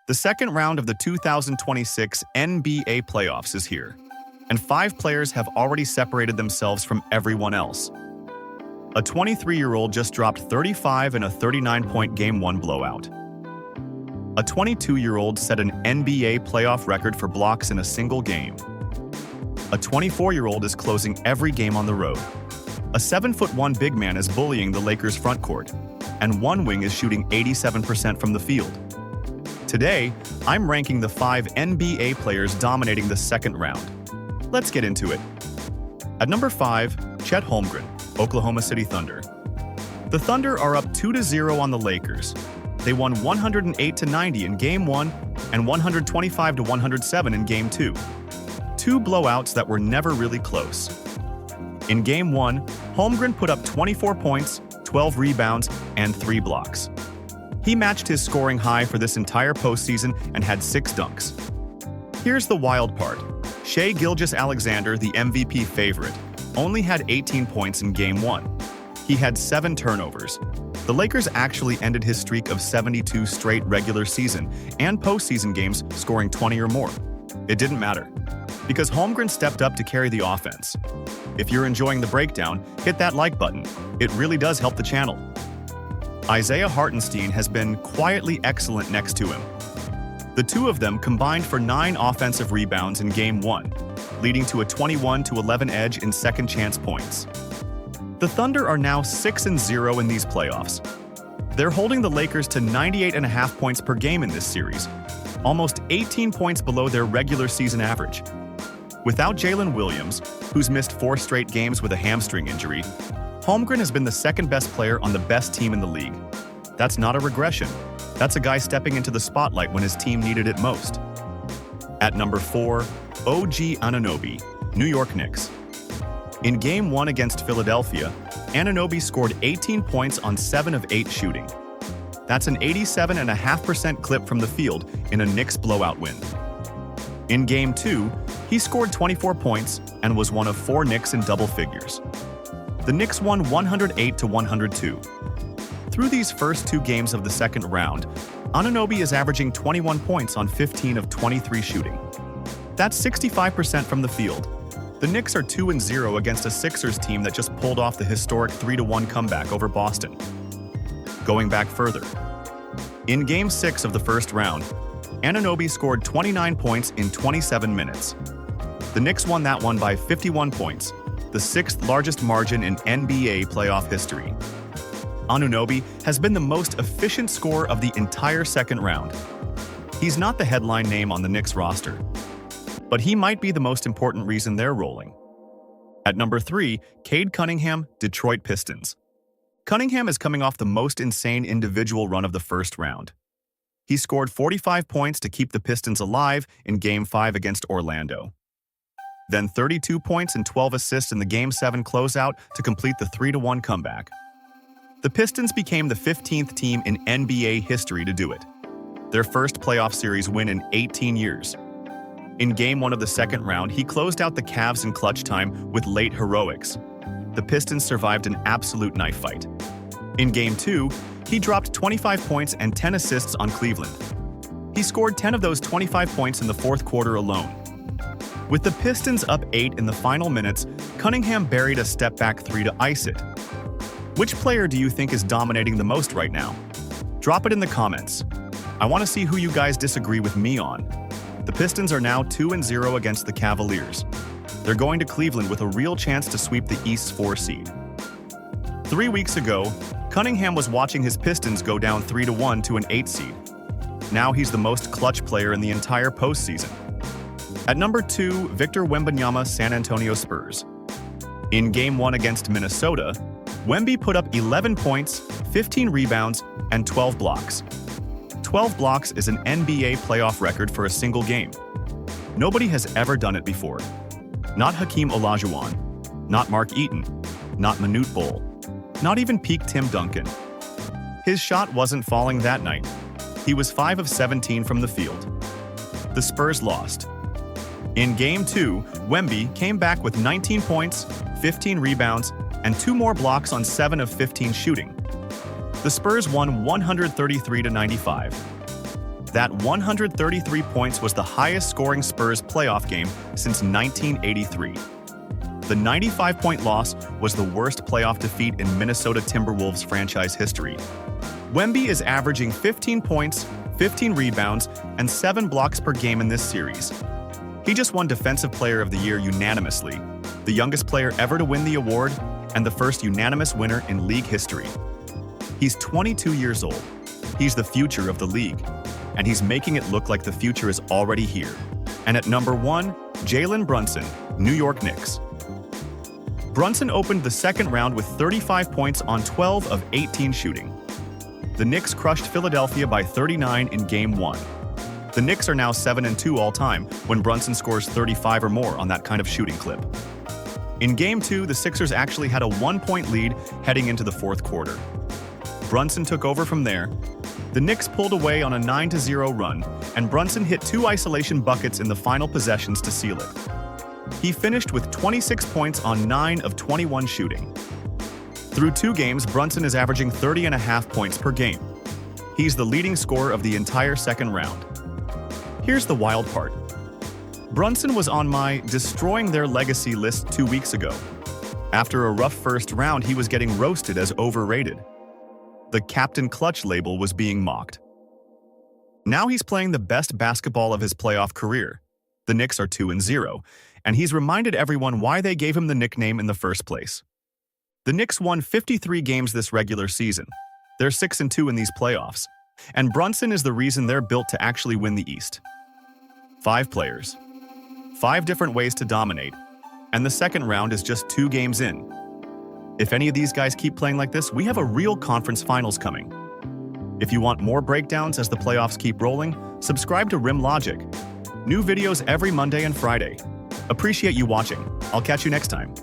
The second round of the 2026 NBA playoffs is here, and 5 players have already separated themselves from everyone else. A 23-year-old just dropped 35 in a 39-point Game 1 blowout. A 22-year-old set an NBA playoff record for blocks in a single game. A 24-year-old is closing every game on the road. A 7'1" big man is bullying the Lakers' frontcourt, and one wing is shooting 87% from the field. Today, I'm ranking the 5 NBA players dominating the second round. Let's get into it. At number 5, Chet Holmgren, Oklahoma City Thunder. The Thunder are up 2-0 on the Lakers. They won 108-90 in Game 1 and 125-107 in Game 2. 2 blowouts that were never really close. In Game 1, Holmgren put up 24 points, 12 rebounds, and 3 blocks. He matched his scoring high for this entire postseason and had 6 dunks. Here's the wild part. Shai Gilgeous-Alexander, the MVP favorite, only had 18 points in Game 1. He had 7 turnovers. The Lakers actually ended his streak of 72 straight regular season and postseason games scoring 20 or more. It didn't matter, because Holmgren stepped up to carry the offense. If you're enjoying the breakdown, hit that like button. It really does help the channel. Isaiah Hartenstein has been quietly excellent next to him. The two of them combined for 9 offensive rebounds in Game 1, leading to a 21-11 edge in second chance points. The Thunder are now 6-0 in these playoffs. They're holding the Lakers to 98.5 points per game in this series, almost 18 points below their regular season average. Without Jalen Williams, who's missed 4 straight games with a hamstring injury, Holmgren has been the second best player on the best team in the league. That's not a regression. That's a guy stepping into the spotlight when his team needed it most. At number 4, OG Anunoby, New York Knicks. In Game 1 against Philadelphia, Anunoby scored 18 points on 7 of 8 shooting. That's an 87.5% clip from the field in a Knicks blowout win. In Game 2, he scored 24 points and was one of 4 Knicks in double figures. The Knicks won 108-102. Through these first 2 games of the second round, Anunoby is averaging 21 points on 15 of 23 shooting. That's 65% from the field. The Knicks are 2-0 against a Sixers team that just pulled off the historic 3-1 comeback over Boston. Going back further, in Game 6 of the first round, Anunoby scored 29 points in 27 minutes. The Knicks won that one by 51 points, the 6th largest margin in NBA playoff history. Anunoby has been the most efficient scorer of the entire second round. He's not the headline name on the Knicks roster, but he might be the most important reason they're rolling. At number 3, Cade Cunningham, Detroit Pistons. Cunningham is coming off the most insane individual run of the first round. He scored 45 points to keep the Pistons alive in Game 5 against Orlando. Then 32 points and 12 assists in the Game 7 closeout to complete the 3-1 comeback. The Pistons became the 15th team in NBA history to do it, their first playoff series win in 18 years. In Game 1 of the second round, he closed out the Cavs in clutch time with late heroics. The Pistons survived an absolute knife fight. In Game 2, he dropped 25 points and 10 assists on Cleveland. He scored 10 of those 25 points in the fourth quarter alone. With the Pistons up 8 in the final minutes, Cunningham buried a step-back 3 to ice it. Which player do you think is dominating the most right now? Drop it in the comments. I want to see who you guys disagree with me on. The Pistons are now 2-0 against the Cavaliers. They're going to Cleveland with a real chance to sweep the East's 4 seed. 3 weeks ago, Cunningham was watching his Pistons go down 3-1 to an 8 seed. Now he's the most clutch player in the entire postseason. At number 2, Victor Wembanyama, San Antonio Spurs. In Game 1 against Minnesota, Wemby put up 11 points, 15 rebounds, and 12 blocks. 12 blocks is an NBA playoff record for a single game. Nobody has ever done it before. Not Hakeem Olajuwon, not Mark Eaton, not Manute Bol, not even peak Tim Duncan. His shot wasn't falling that night. He was 5 of 17 from the field. The Spurs lost. In Game 2, Wemby came back with 19 points, 15 rebounds, and 2 more blocks on 7 of 15 shooting. The Spurs won 133-95. That 133 points was the highest-scoring Spurs playoff game since 1983. The 95-point loss was the worst playoff defeat in Minnesota Timberwolves franchise history. Wemby is averaging 15 points, 15 rebounds, and 7 blocks per game in this series. He just won Defensive Player of the Year unanimously, the youngest player ever to win the award, and the first unanimous winner in league history. He's 22 years old. He's the future of the league, and he's making it look like the future is already here. And at number 1, Jalen Brunson, New York Knicks. Brunson opened the second round with 35 points on 12 of 18 shooting. The Knicks crushed Philadelphia by 39 in Game 1. The Knicks are now 7-2 all-time when Brunson scores 35 or more on that kind of shooting clip. In Game 2, the Sixers actually had a 1-point lead heading into the fourth quarter. Brunson took over from there. The Knicks pulled away on a 9-0 run, and Brunson hit 2 isolation buckets in the final possessions to seal it. He finished with 26 points on 9 of 21 shooting. Through 2 games, Brunson is averaging 30.5 points per game. He's the leading scorer of the entire second round. Here's the wild part. Brunson was on my destroying their legacy list 2 weeks ago. After a rough first round, he was getting roasted as overrated. The Captain Clutch label was being mocked. Now he's playing the best basketball of his playoff career. The Knicks are 2-0, and he's reminded everyone why they gave him the nickname in the first place. The Knicks won 53 games this regular season. They're 6-2 in these playoffs, and Brunson is the reason they're built to actually win the East. 5 players, 5 different ways to dominate, and the second round is just 2 games in. If any of these guys keep playing like this, we have a real conference finals coming. If you want more breakdowns as the playoffs keep rolling, subscribe to Rim Logic. New videos every Monday and Friday. Appreciate you watching. I'll catch you next time.